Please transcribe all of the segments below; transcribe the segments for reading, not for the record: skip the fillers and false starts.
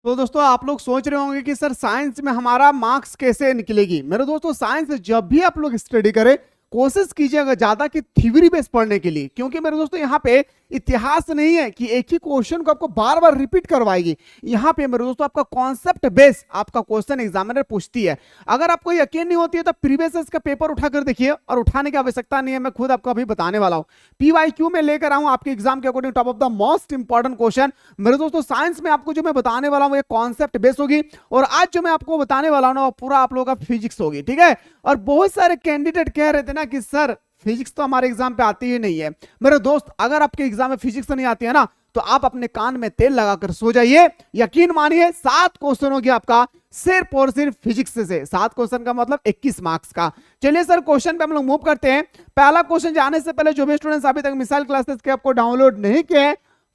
तो दोस्तों आप लोग सोच रहे होंगे कि सर साइंस में हमारा मार्क्स कैसे निकलेगी। मेरे दोस्तों साइंस जब भी आप लोग स्टडी करें कोशिश कीजिएगा ज्यादा कि थ्योरी बेस पढ़ने के लिए, क्योंकि मेरे दोस्तों यहाँ पे इतिहास नहीं है कि एक ही क्वेश्चन को आपको बार बार रिपीट करवाएगी। यहाँ पे मेरे दोस्तों आपका कॉन्सेप्ट बेस आपका क्वेश्चन एग्जामिनर पूछती है। अगर आपको यकीन नहीं होती है तो प्रीवियस का पेपर उठाकर देखिए, और उठाने की आवश्यकता नहीं है, मैं खुद आपको अभी बताने वाला हूँ। पीवाईक्यू में लेकर आऊं आपके एग्जाम के according top of the most important question. मेरे दोस्तों साइंस में आपको जो मैं बताने वाला हूँ ये कॉन्सेप्ट बेस होगी, और आज जो मैं आपको बताने वाला हूँ ना वो पूरा आप लोगों का फिजिक्स होगी, ठीक है। और बहुत सारे कैंडिडेट कह रहे थे ना कि सर फिजिक्स तो हमारे एग्जाम पे आती ही नहीं है। मेरे दोस्त अगर आपके एग्जाम में फिजिक्स नहीं आती है ना तो आप अपने कान में तेल लगाकर सो जाइए। यकीन मानिए 7 क्वेश्चन हो गया आपका सिर्फ और सिर्फ फिजिक्स से। 7 क्वेश्चन का मतलब 21 मार्क्स का। चलिए सर क्वेश्चन पे हम लोग मूव करते हैं। पहला क्वेश्चन जाने से पहले जो भी स्टूडेंट्स अभी तक मिसाइल क्लासेस के आपको डाउनलोड नहीं किए,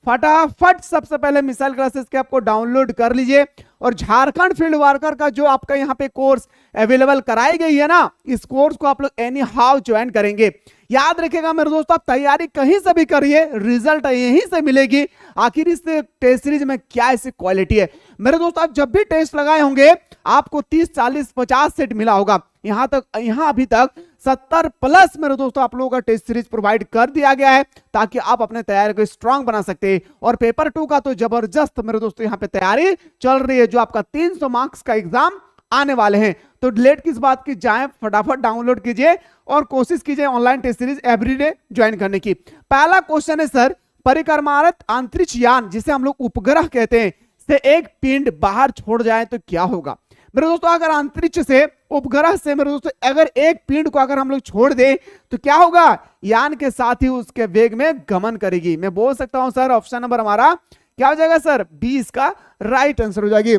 फटाफट सबसे पहले मिसाइल क्लासेस के आपको डाउनलोड कर लीजिए। और झारखंड फील्ड वर्कर का जो आपका यहाँ पे कोर्स अवेलेबल कराई गई है ना, इस कोर्स को आप लोग एनी हाउ ज्वाइन करेंगे। याद रखिएगा मेरे दोस्तों, आप तैयारी कहीं से भी करिए, रिजल्ट यहीं से मिलेगी। आखिर इस टेस्ट सीरीज में क्या ऐसी क्वालिटी है। मेरे दोस्तों आप जब भी टेस्ट लगाए होंगे आपको 30 40 50 सेट मिला होगा। यहाँ अभी तक 70 प्लस मेरे दोस्तों आप लोगों का टेस्ट सीरीज प्रोवाइड कर दिया गया है, ताकि आप अपने तैयारी को स्ट्रांग बना सकते हैं। और पेपर 2 का तो जबरदस्त मेरे दोस्तों यहाँ पे तैयारी चल रही है, जो आपका 300 मार्क्स का एग्जाम आने वाले हैं। तो लेट किस बात की, जाएं फटाफट डाउनलोड कीजिए और कोशिश कीजिए online test series everyday join करने की। पहला क्वेश्चन है सर, परिक्रमारत अंतरिक्ष यान जिसे हम लोग उपग्रह कहते हैं से एक पिंड बाहर छोड़ जाए तो क्या होगा। मेरे दोस्तों अगर अंतरिक्ष से उपग्रह से मेरे दोस्तों अगर एक पिंड को अगर हम लोग छोड़ दें तो क्या होगा, यान के साथ ही उसके वेग में गमन करेगी। मैं बोल सकता हूं सर ऑप्शन नंबर हमारा क्या हो जाएगा सर, 20 का राइट आंसर हो जाएगी।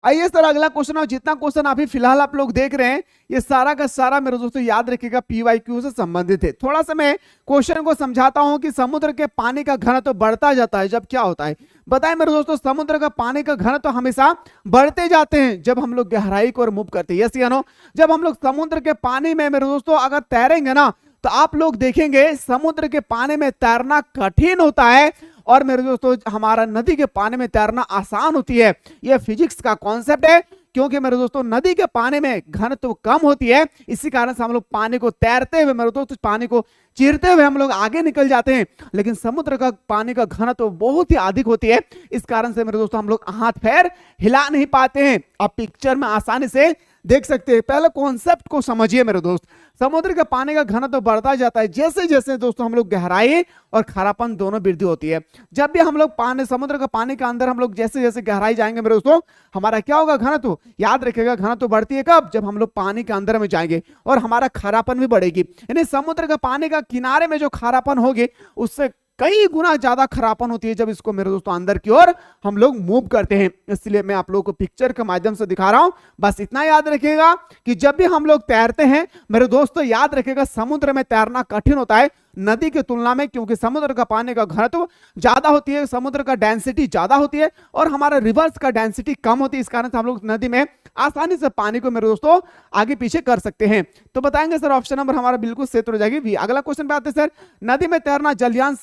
आइए सर अगला क्वेश्चन। और जितना क्वेश्चन अभी फिलहाल आप लोग देख रहे हैं ये सारा का सारा मेरे दोस्तों याद रखिएगा पीवाईक्यू से संबंधित है। थोड़ा सा मैं क्वेश्चन को समझाता हूं कि समुद्र के पानी का घनत्व तो बढ़ता जाता है जब क्या होता है, बताएं मेरे दोस्तों। समुद्र का पानी का घनत्व तो हमेशा बढ़ते जाते हैं जब हम लोग गहराई को मूव करते हैं, यस या नो। जब हम लोग समुद्र के पानी में मेरे दोस्तों अगर तैरेंगे ना तो आप लोग देखेंगे समुद्र के पानी में तैरना कठिन होता है, और मेरे दोस्तों हमारा नदी के पानी में तैरना आसान होती है। यह फिजिक्स का कॉन्सेप्ट है, क्योंकि मेरे दोस्तों नदी के पानी में घनत्व कम होती है, इसी कारण से हम लोग पानी को तैरते हुए मेरे दोस्तों पानी को चीरते हुए हम लोग आगे निकल जाते हैं। लेकिन समुद्र का पानी का घनत्व बहुत ही अधिक होती है, इस कारण से मेरे दोस्तों हम लोग हाथ पैर हिला नहीं पाते हैं। आप पिक्चर में आसानी से देख सकते हैं। पहले कॉन्सेप्ट को समझिए मेरे दोस्त। समुद्र के पानी का घनत्व तो बढ़ता जाता है जैसे जैसे दोस्तों हम लोग गहराई और खारापन दोनों वृद्धि होती है। जब भी हम लोग पानी समुद्र का पानी के अंदर हम लोग जैसे जैसे गहराई जाएंगे मेरे दोस्तों हमारा क्या होगा, घनत्व। याद रखिएगा घनत्व बढ़ती है कब, जब हम लोग पानी के अंदर में जाएंगे, और हमारा खारापन भी बढ़ेगी। यानी समुद्र का पानी का किनारे में जो खारापन होगी उससे कई गुना ज्यादा खरापन होती है जब इसको मेरे दोस्तों अंदर की ओर हम लोग मूव करते हैं। इसलिए मैं आप लोगों को पिक्चर के माध्यम से दिखा रहा हूं। बस इतना याद रखिएगा कि जब भी हम लोग तैरते हैं मेरे दोस्तों याद रखिएगा समुद्र में तैरना कठिन होता है नदी की तुलना में, क्योंकि समुद्र का पानी का घनत्व ज्यादा होती है, समुद्र का डेंसिटी ज्यादा होती है, और हमारा रिवर्स का डेंसिटी कम होती है। इस कारण से हम लोग नदी में आसानी से पानी को मेरे दोस्तों आगे पीछे कर सकते हैं। तो बताएंगे सर ऑप्शन नंबर हमारा बिल्कुल सही हो जाएगी भी। अगला क्वेश्चन पे आते हैं सर, नदी में तैरना जलयान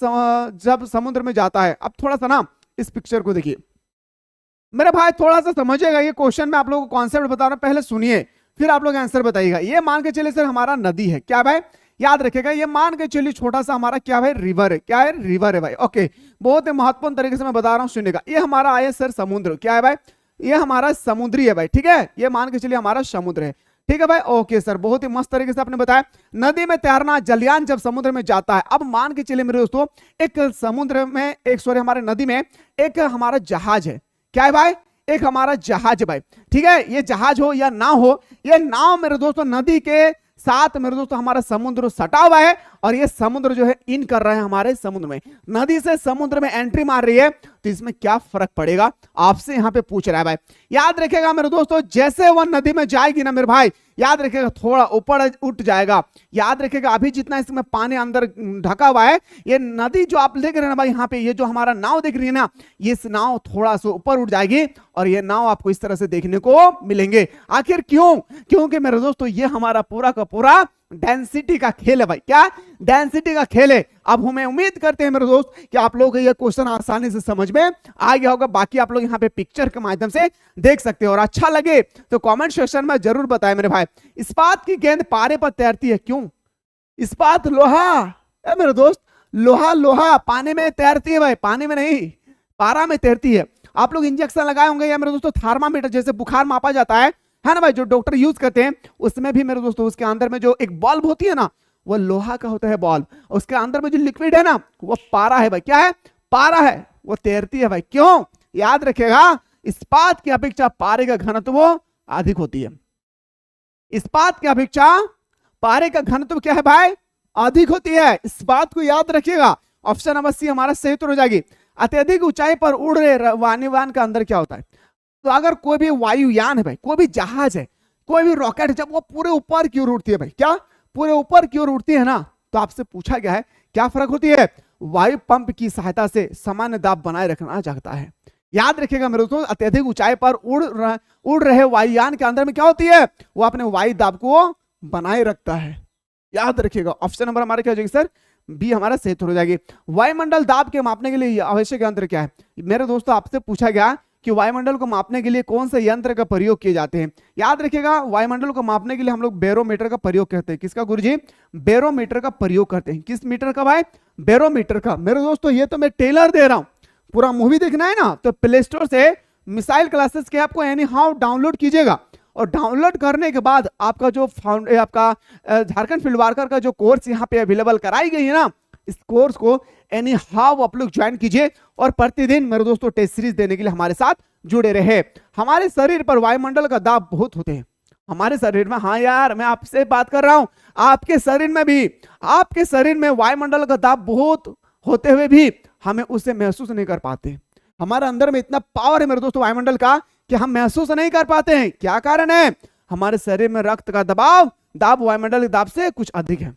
जब समुद्र में जाता है। अब थोड़ा सा ना इस पिक्चर को देखिए मेरे भाई, थोड़ा सा समझिएगा। ये क्वेश्चन में आप लोगों को कॉन्सेप्ट बता रहा हूं, पहले सुनिए फिर आप लोग आंसर बताइएगा। ये मान के चलिए सर हमारा नदी है, क्या भाई याद रखेगा। ये मान के चलिए छोटा सा हमारा क्या भाई रिवर है, क्या है रिवर है भाई। ओके बहुत ही महत्वपूर्ण तरीके से मैं बता रहा हूं, सुनिएगा। ये हमारा आया सर समुद्र, क्या है भाई, ये हमारा समुद्री है भाई, ठीक है। ये मान के चलिए हमारा समुद्र है, ठीक है भाई। ओके सर बहुत ही मस्त तरीके से आपने बताया। नदी में तैरना जलयान जब समुद्र में जाता है। अब मान के चलिए मेरे दोस्तों एक समुद्र में एक सॉरी हमारे नदी में एक हमारा जहाज है, क्या है भाई, एक हमारा जहाज है भाई, ठीक है। ये जहाज हो या ना हो, ये नाव मेरे दोस्तों नदी के साथ मेरे दोस्तों हमारा समुद्र सटा हुआ है, और ये समुद्र जो है इन कर रहा है हमारे समुद्र में, नदी से समुद्र में एंट्री मार रही है। तो इसमें क्या फर्क पड़ेगा आपसे यहाँ पे पूछ रहा है भाई। याद रखेगा मेरे दोस्तों जैसे वह नदी में जाएगी ना मेरे भाई, याद रखेगा थोड़ा ऊपर उठ जाएगा। याद रखेगा अभी जितना इसमें पानी अंदर ढका हुआ है, ये नदी जो आप देख रहे हैं ना भाई यहाँ पे, ये जो हमारा नाव देख रही है ना, ये इस नाव थोड़ा सा ऊपर उठ जाएगी, और ये नाव आपको इस तरह से देखने को मिलेंगे। आखिर क्यों, क्योंकि मेरे दोस्तों ये हमारा पूरा का पूरा डेंसिटी का खेल है भाई, क्या डेंसिटी का खेल है। अब हमें उम्मीद करते हैं मेरे दोस्त कि आप लोगों को यह क्वेश्चन आसानी से समझ में आ गया होगा। बाकी आप लोग यहाँ पे पिक्चर के माध्यम से देख सकते हो, और अच्छा लगे तो कमेंट सेक्शन में जरूर बताएं मेरे भाई। इस्पात की गेंद पारे पर तैरती है क्यों? इस्पात लोहा है मेरे दोस्त, लोहा पानी में तैरती है भाई, पानी में नहीं, पारा में तैरती है। आप लोग इंजेक्शन लगाए होंगे या मेरे दोस्तों थर्मामीटर, जैसे बुखार मापा जाता है ना भाई, जो डॉक्टर यूज करते हैं, उसमें भी मेरे दोस्तों उसके अंदर में जो एक बल्ब होती है ना, वो लोहा का होता है बल्ब, उसके अंदर में जो लिक्विड है ना, वो पारा है भाई। क्या है? पारा है, वो तैरती है भाई। क्यों? याद रखेगा, इस्पात की अपेक्षा पारे का घनत्व वो अधिक होती है। इस्पात की अपेक्षा पारे का घनत्व क्या है भाई? अधिक होती है। इस बात को याद रखिएगा। ऑप्शन नंबर सी हमारा सही उत्तर हो जाएगी। अत्यधिक ऊंचाई पर उड़ रहे वायुयान का अंदर क्या होता है? तो अगर कोई भी वायुयान है भाई, कोई भी जहाज है, कोई भी रॉकेट है, जब वो पूरे ऊपर की ओर उड़ती है भाई, क्या पूरे ऊपर की ओर उड़ती है ना, तो आपसे पूछा गया है क्या फर्क होती है? वायु पंप की सहायता से सामान्य दाब बनाए रखना चाहता है। याद रखिएगा मेरे दोस्तों, अत्यधिक ऊंचाई पर उड़ रहे वायुयान के अंदर में क्या होती है? वो अपने वायु दाब को बनाए रखता है। याद रखिएगा। ऑप्शन नंबर हमारा क्या हो जाएगी सर? बी हमारा सही उत्तर हो जाएगी। वायुमंडल दाब के मापने के लिए आवश्यक यंत्र क्या है? मेरे दोस्तों आपसे पूछा गया कि वायुमंडल को मापने के लिए कौन से यंत्र का प्रयोग किए जाते हैं। याद रखिएगा, वायुमंडल को मापने के लिए हम लोग बैरोमीटर का प्रयोग करते हैं। किसका गुरुजी? बैरोमीटर का प्रयोग करते हैं। किस मीटर का भाई? बैरोमीटर का। मेरे दोस्तों ये तो मैं टेलर दे रहा हूं, पूरा मूवी देखना है ना, तो प्ले स्टोर से मिसाइल क्लासेस के आपको एनी हाउ डाउनलोड कीजिएगा, और डाउनलोड करने के बाद आपका जो आपका झारखंड फील्ड वर्कर का जो कोर्स यहाँ पे अवेलेबल कराई गई है ना, इस कोर्स को एनी हाउ आप लोग ज्वाइन कीजिए, और प्रतिदिन मेरे दोस्तों टेस्ट सीरीज देने के लिए हमारे साथ जुड़े रहे। हमारे शरीर पर वायुमंडल का दाब बहुत होते हैं, हमारे शरीर में। हाँ यार, मैं आपसे बात कर रहा हूं, आपके शरीर में भी, आपके शरीर में वायुमंडल का दाब बहुत होते हुए भी हमें उसे महसूस नहीं कर पाते। हमारे अंदर में इतना पावर है मेरे दोस्तों वायुमंडल का कि हम महसूस नहीं कर पाते हैं। क्या कारण है? हमारे शरीर में रक्त का दाब वायुमंडल के दाब से कुछ अधिक है।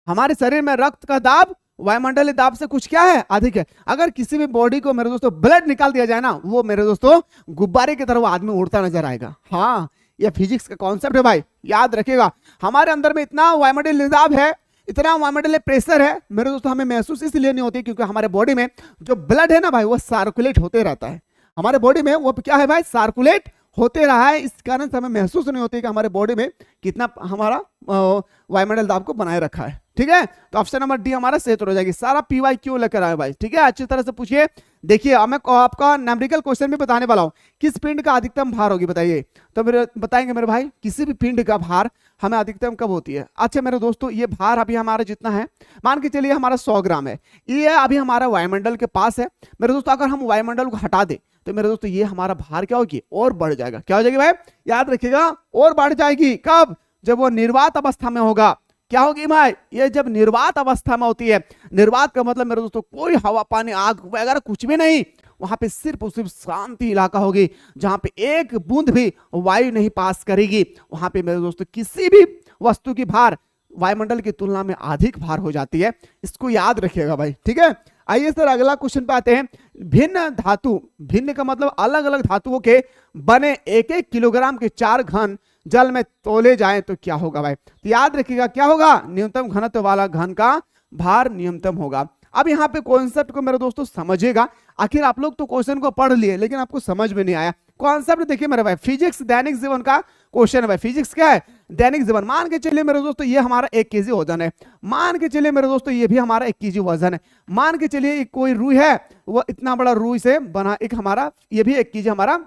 हमारे शरीर में रक्त का दाब वायुमंडलीय दाब से कुछ क्या है? अधिक है। अगर किसी भी बॉडी को मेरे दोस्तों ब्लड निकाल दिया जाए ना, वो मेरे दोस्तों गुब्बारे की तरह वो आदमी उड़ता नजर आएगा। हाँ, ये फिजिक्स का कॉन्सेप्ट है भाई, याद रखिएगा। हमारे अंदर में इतना वायुमंडलीय दाब है, इतना वायुमंडलीय प्रेशर है मेरे दोस्तों, हमें महसूस इसलिए नहीं होती क्योंकि हमारे बॉडी में जो ब्लड है ना भाई, वो सर्कुलेट होते रहता है। हमारे बॉडी में वो क्या है भाई? सर्कुलेट होते रहा है। इस कारण से हमें महसूस नहीं होती कि हमारे बॉडी में कितना हमारा वायुमंडल दाब को बनाए रखा है। ठीक है, तो ऑप्शन नंबर डी हमारा सही उत्तर हो जाएगी। सारा पीवाई क्यों लेकर आए भाई? ठीक है, अच्छी तरह से पूछिए। देखिए, मैं आपका न्यूमेरिकल क्वेश्चन भी बताने वाला हूं। किस पिंड का अधिकतम भार होगी बताइए? तो मेरे बताएंगे मेरे भाई, किसी भी पिंड का भार हमें अधिकतम कब होती है? अच्छा मेरे दोस्तों, ये भार अभी हमारा जितना है, मान के चलिए हमारा 100 ग्राम है, ये अभी हमारा वायुमंडल के पास है मेरे दोस्तों। अगर हम वायुमंडल को हटा दे तो मेरे दोस्तों ये हमारा भार क्या होगी? और बढ़ जाएगा। क्या हो जाएगी भाई? याद रखिएगा, और बढ़ जाएगी। कब? जब वो निर्वात अवस्था में होगा। क्या होगी भाई? ये जब निर्वात अवस्था में होती है, निर्वात का मतलब मेरे दोस्तों कोई हवा पानी आग वगैरह कुछ भी नहीं, वहां पे सिर्फ और सिर्फ शांति इलाका होगी, जहां पे एक बूंद भी वायु नहीं पास करेगी। वहां पे मेरे दोस्तों किसी भी वस्तु की भार वायुमंडल की तुलना में अधिक भार हो जाती है। इसको याद रखिएगा भाई। ठीक है, आइए सर अगला क्वेश्चन पे आते हैं। भिन्न धातु, भिन्न का मतलब अलग अलग धातुओं के बने 1-1 किलोग्राम के 4 घन जल में तोले जाएं तो क्या होगा भाई? तो याद रखिएगा क्या होगा? न्यूनतम घनत्व वाला घन का भार न्यूनतम होगा। अब यहाँ पे कॉन्सेप्ट को मेरे दोस्तों समझिएगा। आखिर आप लोग तो क्वेश्चन को पढ़ लिए लेकिन आपको समझ में नहीं आया। कॉन्सेप्ट देखिए मेरे भाई, फिजिक्स दैनिक जीवन का क्वेश्चन है भाई। फिजिक्स क्या है? दैनिक जीवन। मान के चलिए मेरे दोस्तों ये हमारा 1 केजी वजन है, मान के चलिए मेरे दोस्तों ये भी हमारा 1 केजी वजन है, मान के चलिए कोई रुई है, वो इतना बड़ा रुई से बना एक हमारा, ये भी 1 केजी हमारा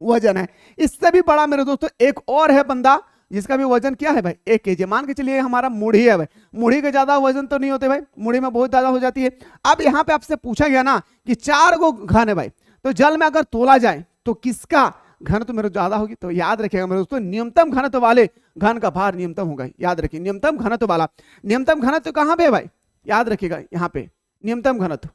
वजन है। इससे भी बड़ा मेरे दोस्तों एक और है बंदा जिसका भी वजन क्या है भाई? 1 केजी। मान के चलिए हमारा मुड़ी है भाई, मुड़ी का ज्यादा वजन तो नहीं होते भाई, मुड़ी में बहुत ज्यादा हो जाती है। अब यहाँ पे आपसे पूछा गया ना कि 4 गो घन है भाई, तो जल में अगर तोला जाए तो किसका घनत्व मेरे ज्यादा होगी? तो याद रखिएगा मेरे दोस्तों, न्यूनतम घनत्व वाले घन का भार न्यूनतम होगा। याद रखिए, न्यूनतम घनत्व वाला। न्यूनतम घनत्व कहां पे है भाई? याद रखिएगा यहाँ पे न्यूनतम घनत्व।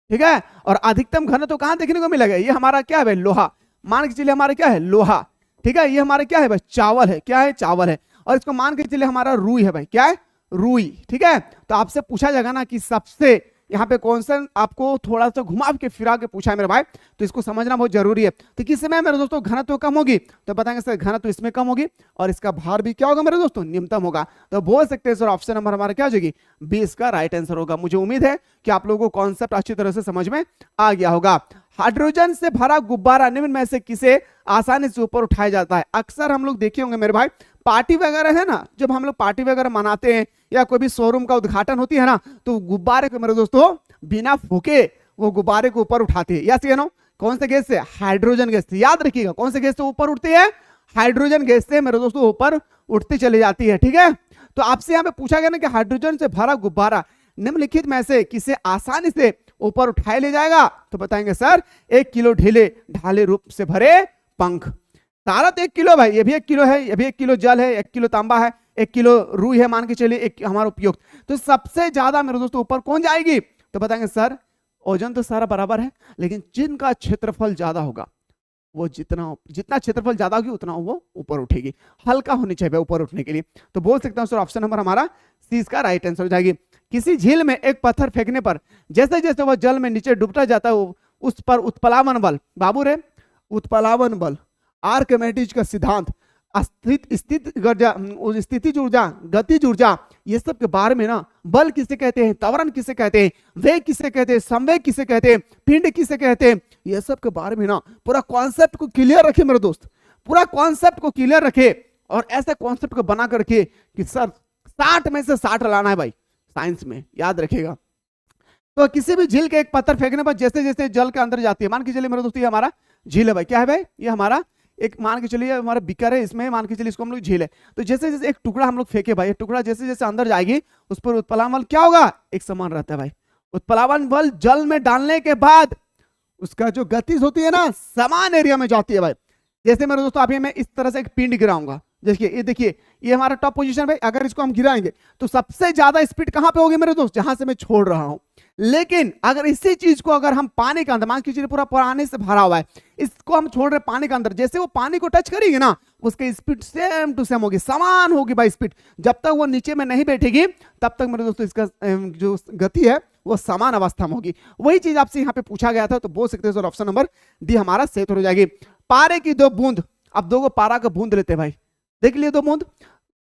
ठीक है, और अधिकतम घनत्व कहां देखने को मिलेगा? ये हमारा क्या है भाई? लोहा। मान के चलिए हमारा क्या है? लोहा। ठीक है, ये हमारा क्या है भाई? चावल है। क्या है? चावल है। और इसको मान के चलिए हमारा रुई है भाई। क्या है? रुई। ठीक है, तो आपसे पूछा जाएगा ना कि सबसे यहाँ पे क्वेश्चन आपको थोड़ा सा घुमा के फिरा के पूछा है मेरे भाई, तो इसको समझना बहुत जरूरी है। तो किस में मेरे दोस्तों घनत्व कम होगी, तो बताएंगे सर घनत्व इसमें कम होगी और इसका भार भी क्या होगा मेरे दोस्तों, न्यूनतम होगा। तो बोल सकते हैं सर ऑप्शन नंबर हमारा क्या हो जाएगी, 20 का राइट आंसर होगा। मुझे उम्मीद है कि आप लोगों को कॉन्सेप्ट अच्छी तरह से समझ में आ गया होगा। हाइड्रोजन से भरा गुब्बारा निम्न में से किसे आसानी से ऊपर उठाया जाता है। अक्सर हम लोग देखे होंगे मेरे भाई, पार्टी वगैरह है ना, जब हम लोग पार्टी वगैरह मनाते हैं या कोई भी शोरूम का उद्घाटन होती है ना, तो गुब्बारे को मेरे दोस्तों बिना फूके वो गुब्बारे को ऊपर उठाते हैं। यस या नो, कौन से गैस से, हाइड्रोजन गैस से। याद रखिएगा कौन से गैस से ऊपर उठती है, हाइड्रोजन गैस से मेरे दोस्तों ऊपर उठती चली जाती है। ठीक है, तो आपसे यहाँ पे पूछा गया ना कि हाइड्रोजन से भरा गुब्बारा निम्नलिखित में से किसे आसानी से ऊपर उठाए ले जाएगा, तो बताएंगे सर 1 किलो ढीले ढाले रूप से भरे पंख। सारा तो 1 किलो भाई, ये भी 1 किलो है, ये भी 1 किलो जल है, 1 किलो तांबा है, 1 किलो रुई है, मान के चलिए एक हमारा उपयुक्त। तो सबसे ज्यादा मेरे दोस्तों ऊपर कौन जाएगी, तो बताएंगे सर ओजन तो सारा बराबर है, लेकिन जिनका क्षेत्रफल ज्यादा होगा वो जितना क्षेत्रफल ज्यादा होगी उतना वो ऊपर उठेगी। हल्का होनी चाहिए ऊपर उठने के लिए। तो बोल सकता हूं सर ऑप्शन नंबर हमारा सी इसका राइट आंसर हो जाएगी। किसी झील में एक पत्थर फेंकने पर जैसे जैसे वह जल में नीचे डूबता जाता है उस पर उत्प्लावन बल, बाबू रे उत्प्लावन बल, आर्किमिडीज का सिद्धांत, स्थितिज ऊर्जा, गतिज ऊर्जा, ये सब के बारे में ना, बल किसे कहते हैं, त्वरण किसे कहते हैं, वेग किसे कहते हैं, संवेग किसे कहते हैं, पिंड किसे कहते हैं, ये सब के बारे में ना पूरा कॉन्सेप्ट को क्लियर रखे मेरे दोस्त, पूरा कॉन्सेप्ट को क्लियर रखे और ऐसे कॉन्सेप्ट को बना कर रखे कि सर 60 में से 60 लाना है भाई साइंस में, याद रखेगा। तो किसी भी झील के एक पत्थर फेंकने पर जैसे जैसे जल के अंदर जाती है, मान के चलिए मेरे दोस्तों ये हमारा झील है भाई, क्या है भाई, ये हमारा एक मान के चलिए हमारा बिकर है, इसमें मान के चलिए इसको हम लोग झील है, तो जैसे जैसे एक टुकड़ा हम लोग फेंके भाई, टुकड़ा जैसे जैसे अंदर जाएगी उस पर उत्प्लावन बल क्या होगा, एक समान रहता है भाई। उत्प्लावन बल जल में डालने के बाद उसका जो गति होती है ना, समान एरिया में जाती है भाई। जैसे मेरे दोस्तों अभी मैं इस तरह से एक पिंड गिराऊंगा, ये देखिए ये हमारा टॉप पोजीशन भाई, अगर इसको हम गिराएंगे तो सबसे ज्यादा स्पीड कहां पे होगी मेरे दोस्त, जहां से मैं छोड़ रहा हूं। लेकिन अगर इसी चीज को अगर हम पानी के अंदर, मान कीजिए पूरा पानी से भरा हुआ है, इसको हम छोड़ रहे पानी के अंदर, जैसे वो पानी को टच करेगी ना, उसकी स्पीड सेम टू सेम होगी, समान होगी भाई स्पीड। जब तक वो नीचे में नहीं बैठेगी तब तक मेरे दोस्तों इसका जो गति है वो समान अवस्था में होगी। वही चीज आपसे यहाँ पे पूछा गया था, तो बोल सकते हैं ऑप्शन नंबर डी हमारा सही हो जाएगी। पारे की 2 बूंद, अब 2 पारा का बूंद लेते हैं भाई, देख लिए 2 बूंद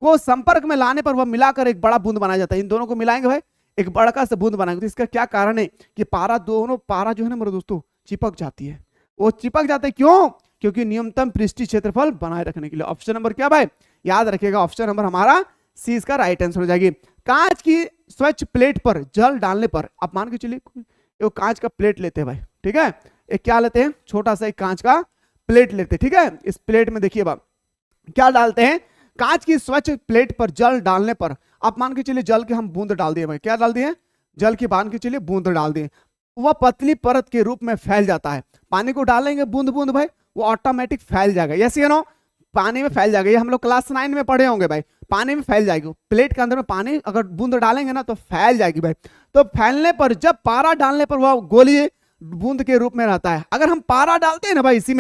को संपर्क में लाने पर वह मिलाकर एक बड़ा बूंद बना जाता है। इन दोनों को मिलाएंगे भाई, एक बड़का से बूंद बनाएंगे। तो इसका क्या कारण है कि दोनों पारा जो है ना मेरे दोस्तों चिपक जाती है, वो चिपक जाते हैं क्यों, क्योंकि न्यूनतम पृष्ठीय क्षेत्रफल बनाए रखने के लिए। ऑप्शन नंबर क्या भाई, याद रखिएगा ऑप्शन नंबर हमारा सी इसका राइट आंसर हो जाएगी। कांच की स्वच्छ प्लेट पर जल डालने पर, आप मान के चलिए एक कांच का प्लेट लेते हैं भाई, ठीक है, एक क्या लेते हैं, छोटा सा एक कांच का प्लेट लेते हैं, ठीक है। इस प्लेट में देखिए बाप क्या डालते हैं, कांच की स्वच्छ प्लेट पर जल डालने पर, आप मान के चलिए जल के हम बूंद डाल दिए भाई, क्या डाल दिए, जल की मान के चलिए बूंद डाल दिए, वह पतली परत के रूप में फैल जाता है। पानी को डालेंगे बूंद बूंद भाई, वो ऑटोमेटिक फैल जाएगा, यस या नो, पानी में फैल जाएगा। ये हम लोग क्लास 9 में पढ़े होंगे भाई, पानी में फैल जाएगी, प्लेट के अंदर में पानी अगर बूंद डालेंगे ना तो फैल जाएगी भाई। तो फैलने पर जब पारा डालने पर वह गोली बूंद के रूप में रहता है। अगर हम पारा डालते हैं ना भाई, इसी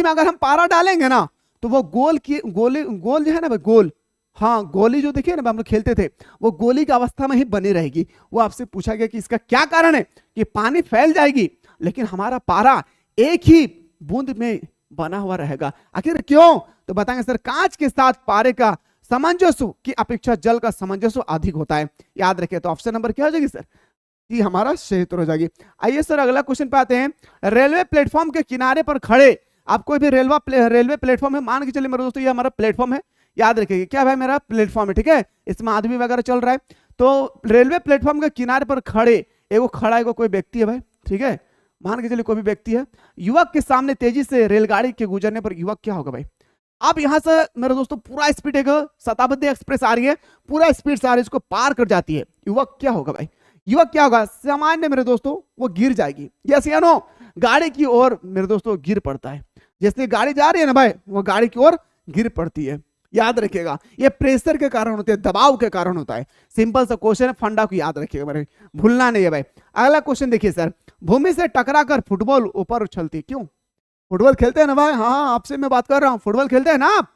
में अगर हम पारा डालेंगे ना तो वो गोल जो है ना भाई, गोल, हाँ गोली जो देखिए ना हम लोग खेलते थे, वो गोली की अवस्था में ही बनी रहेगी। वो आपसे पूछा गया कि इसका क्या कारण है, कि पानी फैल जाएगी लेकिन हमारा पारा एक ही बूंद में बना हुआ रहेगा। आखिर क्यों, तो बताएंगे सर कांच के साथ पारे का सामंजस्य की अपेक्षा जल का सामंजस्य अधिक होता है। याद रखिए, तो ऑप्शन नंबर क्या हो जाएगी सर, ये हमारा सही उत्तर हो जाएगी। आइए सर अगला क्वेश्चन पे आते हैं। रेलवे प्लेटफॉर्म के किनारे पर खड़े, आप कोई भी रेलवे प्लेटफॉर्म है, मान के चलिए मेरे दोस्तों ये हमारा प्लेटफॉर्म है, याद रखिए क्या भाई मेरा प्लेटफॉर्म है, ठीक है, इसमें आदमी वगैरह चल रहा है। तो रेलवे प्लेटफॉर्म के किनारे पर खड़े एगो खड़ा एगो कोई व्यक्ति है भाई, ठीक है, मान के चलिए कोई भी व्यक्ति है। युवक के सामने तेजी से रेलगाड़ी के गुजरने पर युवक क्या होगा भाई, अब यहां से मेरे दोस्तों पूरा स्पीड एक शताब्दी एक्सप्रेस आ रही है, पूरा स्पीड से आ रही है, इसको पार कर जाती है, युवक क्या होगा भाई, युवक क्या होगा, सामान्य मेरे दोस्तों वो गिर जाएगी, यस या नो, गाड़ी की ओर मेरे दोस्तों गिर पड़ता है। जैसे गाड़ी जा रही है ना भाई, वो गाड़ी की ओर गिर पड़ती है। याद रखिएगा ये प्रेशर के कारण होते हैं, दबाव के कारण होता है। सिंपल सा क्वेश्चन है, फंडा को याद रखिएगा मेरे, भूलना नहीं है भाई। अगला क्वेश्चन देखिए सर, भूमि से टकराकर फुटबॉल ऊपर उछलती, क्यों, फुटबॉल खेलते हैं ना भाई, हाँ आपसे मैं बात कर रहा हूँ, फुटबॉल खेलते हैं ना आप,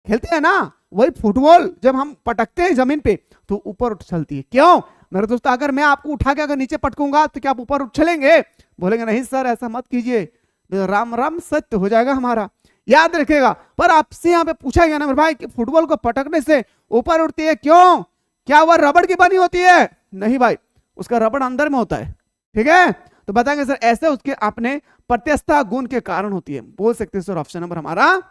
खेलते हैं ना, वही फुटबॉल जब हम पटकते हैं जमीन पे तो ऊपर उछलती है, क्यों, मेरे दोस्तों अगर मैं आपको उठा के अगर नीचे पटकूंगा तो क्या आप ऊपर उछलेंगे? बोलेंगे नहीं सर ऐसा मत कीजिए, राम राम सत्य हो जाएगा हमारा। याद रखेगा। पर आपसे यहाँ पे पूछा गया ना मेरे भाई कि फुटबॉल को पटकने से ऊपर उठती है क्यों? क्या वह रबड़ की बनी होती है? नहीं भाई, उसका रबड़ अंदर में होता है। ठीक है, तो बताएंगे सर ऐसे उसके अपने प्रत्यस्थता गुण के कारण होती है। बोल सकते हैं सर ऑप्शन नंबर हमारा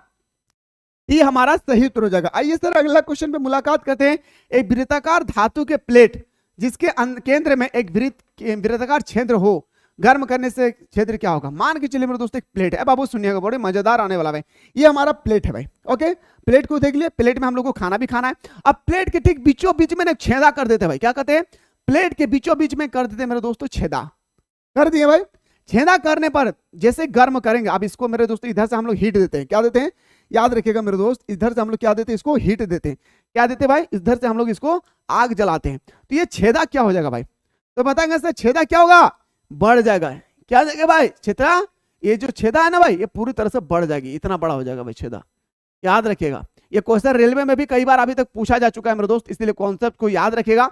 ये हमारा सही उत्तर हो जाएगा। आइए सर अगला क्वेश्चन पे मुलाकात करते हैं। एक वृत्ताकार धातु के प्लेट जिसके केंद्र में एक वृत्ताकार छिद्र हो, गर्म करने से छिद्र क्या होगा? मान के चलिए मेरे दोस्तों एक प्लेट है। बाबू सुनिएगा, बड़े मजेदार आने वाला है। ये हमारा प्लेट है भाई। ओके, प्लेट को देख लिया, प्लेट में हम लोग को खाना भी खाना है। अब प्लेट के ठीक बीचों बीच में छेदा कर देते हैं भाई। क्या कहते हैं? प्लेट के बीचों बीच में कर देते हैं मेरे दोस्तों छेदा। कर दिए भाई। छेदा करने पर जैसे गर्म करेंगे, अब इसको मेरे दोस्तों इधर से हम लोग हीट देते हैं। क्या देते हैं? याद रखिएगा मेरे दोस्त, इधर से हम लोग क्या देते हैं? इसको हीट देते हैं। क्या देते हैं भाई? इधर से हम लोग इसको आग जलाते हैं। तो ये छेदा क्या हो जाएगा भाई? तो बताएंगे सर छेदा क्या होगा? बढ़ जाएगा। क्या जाएगा भाई? छेदा, ये जो छेदा है ना भाई, ये पूरी तरह से बढ़ जाएगी, इतना बड़ा हो जाएगा भाई छेदा। याद रखिएगा। ये क्वेश्चन रेलवे में भी कई बार अभी तक पूछा जा चुका है मेरे दोस्त, इसलिए कॉन्सेप्ट को याद रखिएगा।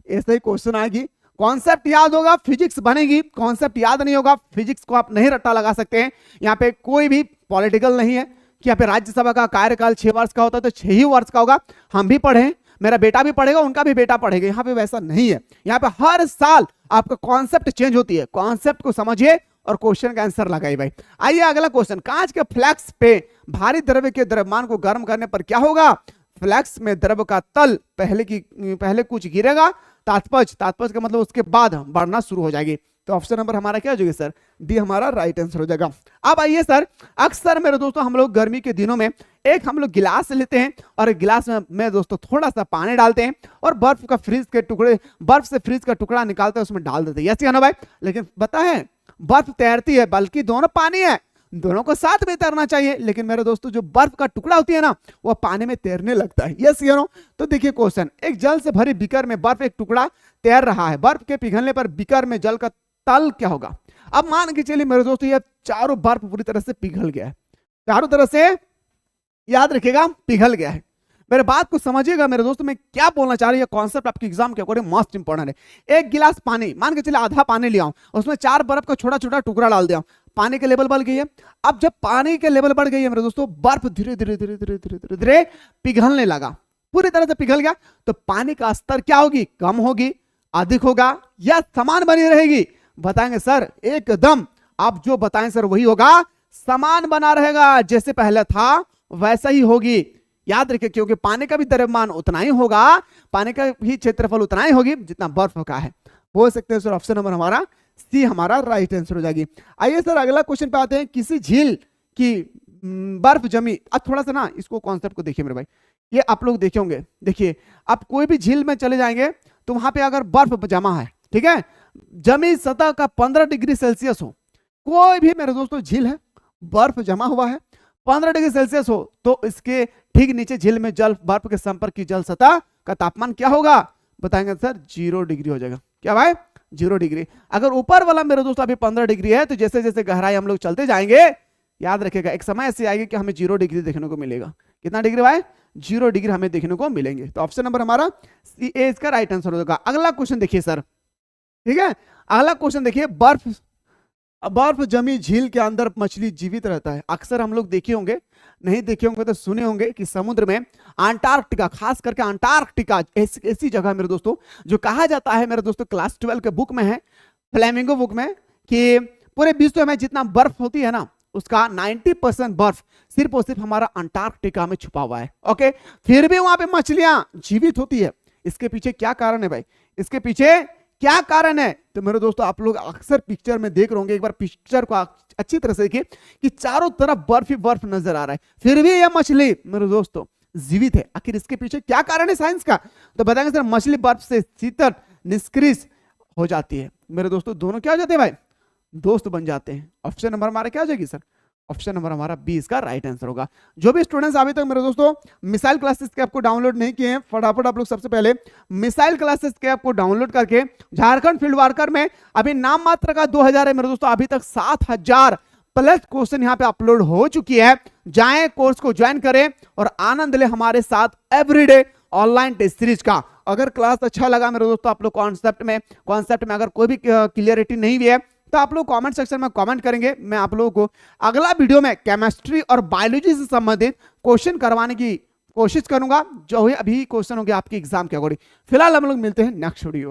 ऐसे ही क्वेश्चन आएगी, कॉन्सेप्ट याद होगा फिजिक्स बनेगी। कॉन्सेप्ट याद नहीं होगा फिजिक्स को आप नहीं रट्टा लगा सकते हैं। यहाँ पे कोई भी पॉलिटिकल नहीं है कि यहाँ पे राज्यसभा का कार्यकाल 6 वर्ष का होता है तो 6 ही वर्ष का होगा। हम भी पढ़े, मेरा बेटा भी पढ़ेगा, उनका भी बेटा पढ़ेगा। यहाँ पे वैसा नहीं है। यहाँ पे हर साल आपका कॉन्सेप्ट चेंज होती है। कॉन्सेप्ट को समझिए और क्वेश्चन का आंसर लगाइए भाई। आइए अगला क्वेश्चन, कांच के फ्लैक्स पे भारी द्रव्य के द्रव्यमान को गर्म करने पर क्या होगा? फ्लैक्स में द्रव्य का तल पहले कुछ गिरेगा, तात्पर्य का मतलब उसके बाद बढ़ना शुरू हो जाएगी। तो ऑप्शन नंबर हमारा क्या हो जाएगा सर? डी हमारा राइट आंसर हो जाएगा। अब आइए सर, अक्सर मेरे दोस्तों हम लोग गर्मी के दिनों में एक हम लोग गिलास लेते हैं और एक गिलास में दोस्तों थोड़ा सा पानी डालते हैं और बर्फ से फ्रीज का टुकड़ा निकालते हैं, उसमें डाल देते हैं। यस या नो भाई? लेकिन पता है बर्फ तैरती है, बल्कि दोनों पानी है, दोनों को साथ में तैरना चाहिए। लेकिन मेरे दोस्तों जो बर्फ का टुकड़ा होती है ना, वो पानी में तैरने लगता है। यस या नो? तो देखिए क्वेश्चन, एक जल से भरी बीकर में बर्फ एक टुकड़ा तैर रहा है। बर्फ के पिघलने पर बीकर में जल का तल क्या होगा? अब मान के चलिए मेरे दोस्तों ये चारों बर्फ पूरी तरह से पिघल गया है, चारों तरह से, याद रखिएगा, पिघल गया है। मेरे बात को समझिएगा मेरे दोस्तों, मैं क्या बोलना चाह रही हूँ। कॉन्सेप्ट आपके एग्जाम के अकॉर्डिंग मस्ट इंपॉर्टेंट है। एक गिलास पानी, मान के चलिए आधा पानी लिया हूं, उसमें 4 बर्फ का छोटा छोटा टुकड़ा डाल दिया, पानी के लेवल बढ़ गई है। अब जब पानी के लेवल बढ़ गई है मेरे दोस्तों, बर्फ धीरे धीरे धीरे धीरे धीरे धीरे धीरे पिघलने लगा, पूरी तरह से पिघल गया। तो पानी का स्तर क्या होगी? कम होगी, अधिक होगा, या समान बनी रहेगी? बताएंगे सर एकदम आप जो बताएं सर वही होगा, समान बना रहेगा। जैसे पहले था वैसा ही होगी। याद रखिए, क्योंकि पानी का भी द्रव्यमान उतना ही होगा, पानी का भी क्षेत्रफल उतना ही होगी जितना बर्फ का है। बोल सकते हैं सर ऑप्शन नंबर हमारा सी हमारा राइट आंसर हो जाएगी। आइए सर अगला क्वेश्चन पे आते हैं। किसी झील की बर्फ जमी, अब थोड़ा सा ना इसको कॉन्सेप्ट को देखिए मेरे भाई, ये आप लोग देखे होंगे। देखिए आप कोई भी झील में चले जाएंगे तो वहां पे अगर बर्फ जमा है, ठीक है, जमी सतह का 15 डिग्री सेल्सियस हो, कोई भी मेरे दोस्तों झील है, बर्फ जमा हुआ है, 15 डिग्री सेल्सियस हो, तो इसके ठीक नीचे झील में जल बर्फ के संपर्क की जल सतह का तापमान क्या होगा? बताएंगे सर 0 डिग्री हो जाएगा। क्या भाई? 0 डिग्री। अगर ऊपर वाला मेरे दोस्तों अभी 15 डिग्री है, तो जैसे जैसे गहराई हम लोग चलते जाएंगे, याद रखिएगा एक समय ऐसे आएगी कि हमें 0 डिग्री देखने को मिलेगा। कितना डिग्री भाई? 0 डिग्री हमें देखने को मिलेंगे। तो ऑप्शन नंबर हमारा सी ए इसका राइट आंसर होगा। अगला क्वेश्चन देखिए सर, ठीक है, अगला क्वेश्चन देखिए, बर्फ जमी झील के अंदर मछली जीवित रहता है। अक्सर हम लोग देखे होंगे, नहीं देखे होंगे तो सुने होंगे कि समुद्र में अंटार्कटिका, खास करके अंटार्कटिका ऐसी जगह मेरे दोस्तों जो कहा जाता है मेरे दोस्तों क्लास 12 के बुक में है, फ्लेमिंगो बुक में, कि पूरे विश्व में जितना बर्फ होती है ना, उसका 90% बर्फ सिर्फ और सिर्फ हमारा अंटार्कटिका में छुपा हुआ है। ओके, फिर भी वहां पे मछलियां जीवित होती है। इसके पीछे क्या कारण है भाई? इसके पीछे क्या कारण है? तो मेरे दोस्तों आप लोग अक्सर पिक्चर में देख रहे होंगे, एक बार पिक्चर को अच्छी तरह से देखिए कि चारों तरफ बर्फ ही बर्फ नजर आ रहा है, फिर भी यह मछली मेरे दोस्तों जीवित है। आखिर इसके पीछे क्या कारण है साइंस का? तो बताएंगे सर मछली बर्फ से शीतल निष्क्रिय हो जाती है। मेरे दोस्तों दोनों क्या हो जाते हैं भाई? दोस्त बन जाते हैं। ऑप्शन नंबर हमारा क्या हो जाएगी सर? ऑप्शन नंबर हमारा बी इसका राइट आंसर होगा। जो भी स्टूडेंट्स अभी तक मेरे दोस्तों मिसाइल क्लासेस के आपको डाउनलोड नहीं किए हैं, फटाफट आप लोग सबसे पहले मिसाइल क्लासेस के आपको डाउनलोड करके, झारखंड फील्ड वर्कर में अभी नाम मात्र का 2000 है मेरे दोस्तों, अभी तक 7000 प्लस क्वेश्चन यहाँ पे अपलोड हो चुकी है। जाएं कोर्स को ज्वाइन करें और आनंद ले हमारे साथ एवरीडे ऑनलाइन टेस्ट सीरीज का। अगर क्लास अच्छा लगा मेरे दोस्तों, आप लोग कॉन्सेप्ट में अगर कोई भी क्लियरिटी नहीं भी है तो आप लोग कमेंट सेक्शन में कमेंट करेंगे। मैं आप लोगों को अगला वीडियो में केमिस्ट्री और बायोलॉजी से संबंधित क्वेश्चन करवाने की कोशिश करूंगा, जो अभी क्वेश्चन होंगे आपके एग्जाम के अकॉर्डिंग। फिलहाल हम लोग मिलते हैं नेक्स्ट वीडियो।